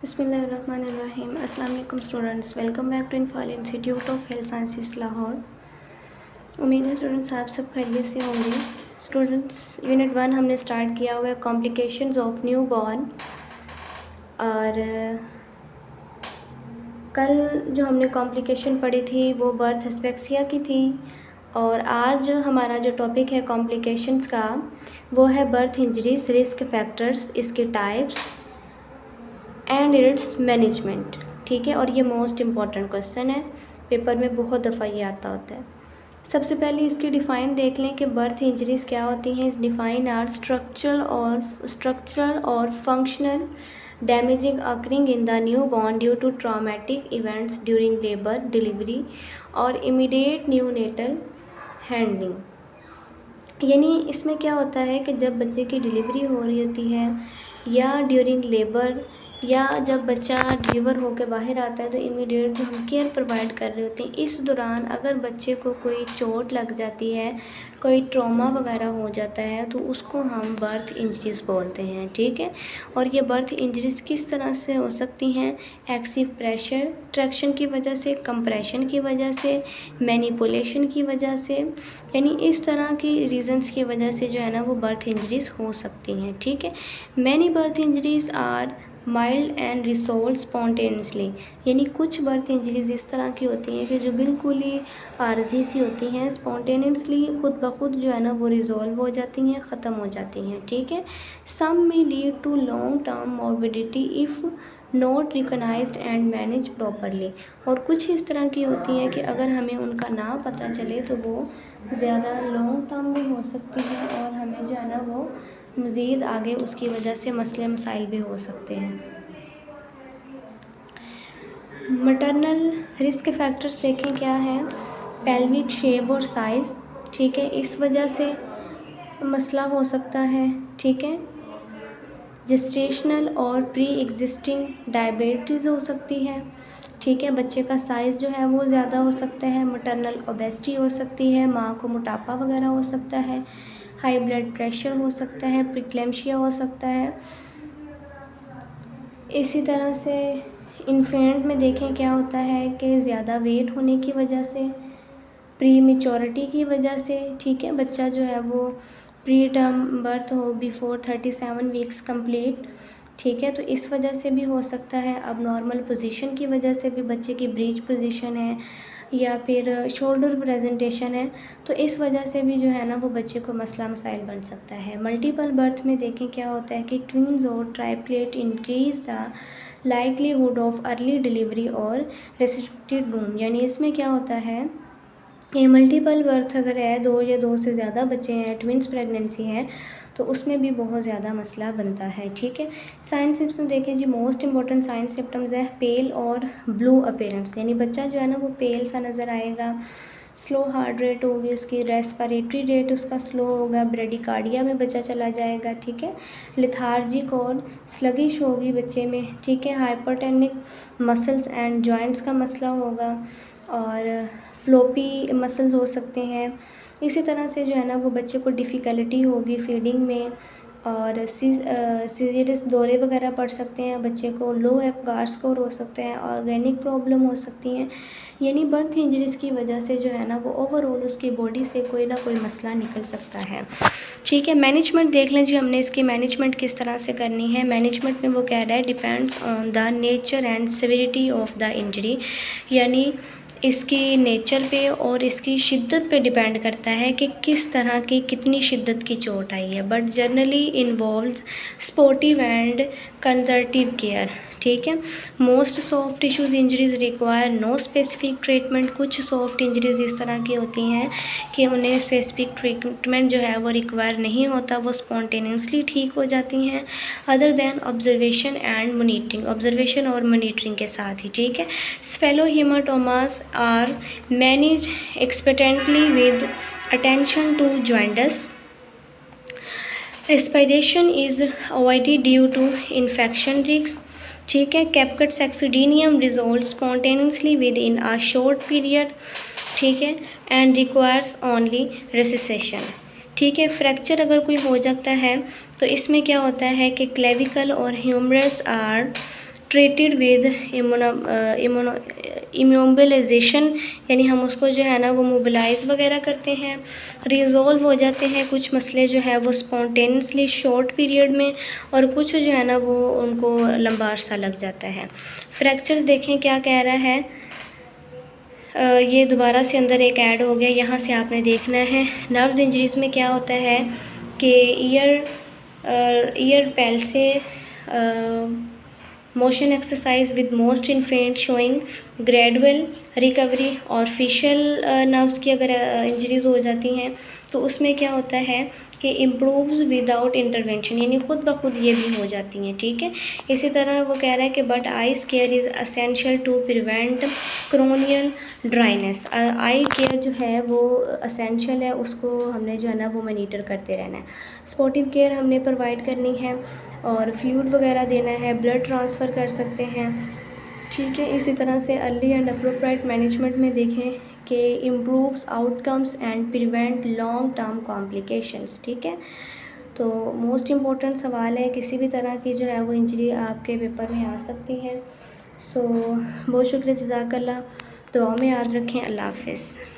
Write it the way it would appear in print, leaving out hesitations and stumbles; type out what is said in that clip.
बिस्मिल्लाहिर्रहमानिर्रहीम। अस्सलाम वालेकुम स्टूडेंट्स, वेलकम बैक टू इनफाल institute of health sciences Lahore. उम्मीद है स्टूडेंट्स आप सब खैरियत से होंगे। स्टूडेंट्स यूनिट 1 हमने स्टार्ट किया हुआ है कॉम्प्लिकेशंस ऑफ न्यू बॉर्न। और कल जो हमने कॉम्प्लिकेशन पढ़ी थी वो बर्थ एस्पेक्सिया की थी। और आज हमारा जो टॉपिक है कॉम्प्लिकेशंस का वो है बर्थ इंजरीज, रिस्क फैक्टर्स, इसके टाइप्स एंड इट्स मैनेजमेंट। ठीक है, और ये मोस्ट इम्पॉर्टेंट क्वेश्चन है, पेपर में बहुत दफ़ा ये आता होता है। सबसे पहले इसकी डिफ़ाइन देख लें कि बर्थ इंजरीज़ क्या होती हैं। इस डिफ़ाइन आर स्ट्रक्चरल और functional damaging occurring in the newborn due to traumatic events during labour, delivery और इमीडिएट न्यूनेटल हैंडलिंग। यानी इसमें क्या होता है कि जब बच्चे की डिलीवरी हो रही होती है या ड्यूरिंग लेबर या जब बच्चा डिलीवर होकर बाहर आता है तो इमीडिएट जो हम केयर प्रोवाइड कर रहे होते हैं, इस दौरान अगर बच्चे को कोई चोट लग जाती है, कोई ट्रॉमा वगैरह हो जाता है तो उसको हम बर्थ इंजरीज़ बोलते हैं। ठीक है, और ये बर्थ इंजरीज़ किस तरह से हो सकती हैं? एक्सिव प्रेशर ट्रैक्शन की वजह से, कंप्रेशन की वजह से, मैनिपुलेशन की वजह से, यानी इस तरह की रीज़न्स की वजह से जो है ना वो बर्थ इंजरीज़ हो सकती हैं। ठीक है, many birth injuries are mild and resolve spontaneously. यानी कुछ बर्थ इंजरीज़ इस तरह की होती हैं कि जो बिल्कुल ही आर्जी सी होती हैं, स्पॉन्टेनियसली खुद ब खुद जो है ना वो रिजॉल्व हो जाती हैं, ख़त्म हो जाती हैं। ठीक है, some may lead to long term morbidity if not recognised and manage properly. और कुछ इस तरह की होती हैं कि अगर हमें उनका ना पता चले तो वो ज़्यादा लॉन्ग टर्म में हो सकती हैं और हमें जो है ना वो मज़ीद आगे उसकी वजह से मसले मसाइल भी हो सकते हैं। मटरनल रिस्क फैक्टर्स देखें क्या है? पेल्विक शेप और साइज़। ठीक है, इस वजह से मसला हो सकता है। ठीक है, जेस्टेशनल और प्री एग्जिस्टिंग डायबिटीज़ हो सकती है। ठीक है, बच्चे का साइज़ जो है वो ज़्यादा हो सकता है। मटरनल ओबेसिटी हो सकती है, माँ को मोटापा वगैरह हो सकता है। हाई ब्लड प्रेशर हो सकता है, प्रीक्लेम्शिया हो सकता है। इसी तरह से इन्फेंट में देखें क्या होता है कि ज़्यादा वेट होने की वजह से, प्री मेच्योरिटी की वजह से। ठीक है, बच्चा जो है वो प्री टर्म बर्थ हो बिफोर 37 वीक्स कंप्लीट। ठीक है, तो इस वजह से भी हो सकता है। अब नॉर्मल पोजीशन की वजह से भी बच्चे की ब्रीच पोजीशन है या फिर शोल्डर प्रेजेंटेशन है, तो इस वजह से भी जो है ना वो बच्चे को मसला मसाइल बन सकता है। मल्टीपल बर्थ में देखें क्या होता है कि ट्विन्स और triplet increase the likelihood of early delivery और रेस्ट्रिक्टेड रूम। यानी इसमें क्या होता है कि मल्टीपल बर्थ अगर है, दो या दो से ज़्यादा बच्चे हैं, ट्विन्स प्रेगनेंसी है, तो उसमें भी बहुत ज़्यादा मसला बनता है। ठीक है, साइन सिम्टम्स देखें जी। मोस्ट इंपॉर्टेंट साइन सिम्टम्स है पेल और ब्लू अपीयरेंस। यानी बच्चा जो है ना वो पेल सा नज़र आएगा, स्लो हार्ट रेट होगी उसकी, रेस्पिरेटरी रेट उसका स्लो होगा, ब्रेडिकार्डिया में बच्चा चला जाएगा। ठीक है, लिथार्जिक और स्लगिश होगी बच्चे में। ठीक है, हाइपरटेनिक मसल्स एंड जॉइंट्स का मसला होगा और फ्लोपी मसल्स हो सकते हैं। इसी तरह से जो है ना वो बच्चे को डिफ़िकल्टी होगी फीडिंग में और सीरियस दौरे वगैरह पड़ सकते हैं बच्चे को, लो एफगार स्कोर हो सकते हैं, ऑर्गेनिक प्रॉब्लम हो सकती हैं। यानी बर्थ इंजरीज़ की वजह से जो है ना वो ओवरऑल उसकी बॉडी से कोई ना कोई मसला निकल सकता है। ठीक है, मैनेजमेंट देख लें जी। हमने इसकी मैनेजमेंट किस तरह से करनी है। मैनेजमेंट में वो कह रहा है depends on the nature and severity of the injury. यानी इसकी नेचर पे और इसकी शिद्दत पे डिपेंड करता है कि किस तरह की कितनी शिद्दत की चोट आई है, but generally involves supportive and conservative care. ठीक है, most soft tissues injuries require no specific treatment. कुछ सॉफ्ट इंजरीज़ इस तरह की होती हैं कि उन्हें स्पेसिफिक ट्रीटमेंट जो है वो रिक्वायर नहीं होता, वो स्पॉन्टेनियसली ठीक हो जाती हैं other than observation and monitoring, observation और मॉनिटरिंग के साथ ही। ठीक है, cephalohematomas are manage expectantly with attention to joints. Aspiration is avoided due to infection risk. ठीक है, caput succedaneum resolve spontaneously within a short period. ठीक है, एंड रिक्वायर्स ओनली रेसिसेशन। ठीक है, फ्रैक्चर अगर कोई हो जाता है तो इसमें क्या होता है कि क्लेविकल और ह्यूमरस आर ट्रीटेड विद इम्यूनोबिलाइजेशन, यानी हम उसको जो है ना वो मोबिलाइज़ वगैरह करते हैं। रिज़ॉल्व हो जाते हैं कुछ मसले जो है वो स्पॉन्टेनियसली शॉर्ट पीरियड में, और कुछ जो है ना वो उनको लंबा अरसा लग जाता है। फ्रैक्चर्स देखें क्या कह रहा है। ये दोबारा से अंदर एक ऐड हो गया, यहाँ से आपने देखना है। नर्व्स इंजरीज़ में क्या होता है कि ईयर पैल से motion exercise with most infant showing gradual recovery, और फेशियल नर्व्स की अगर इंजरीज़ हो जाती हैं तो उसमें क्या होता है कि इम्प्रूव्स विदाउट इंटरवेंशन, यानी खुद ब खुद ये भी हो जाती हैं, ठीक है। इसी तरह वो कह रहा है कि but eye care is essential to prevent corneal dryness. Eye care जो है वो असेंशियल है, उसको हमने जो है ना वो मॉनिटर करते रहना है। स्पोर्टिव केयर हमने प्रोवाइड करनी है, और फ्लूइड वगैरह देना है, ब्लड ट्रांसफ़र कर सकते हैं, ठीक है। इसी तरह से अर्ली एंड अप्रोप्रिएट मैनेजमेंट में देखें कि improves outcomes and prevent long term complications, ठीक है। तो मोस्ट इम्पोर्टेंट सवाल है, किसी भी तरह की जो है वो इंजरी आपके पेपर में आ सकती है। सो बहुत शुक्रिया, जज़ाकल्लाह। दुआ में याद रखें। अल्लाह हाफ़िज़।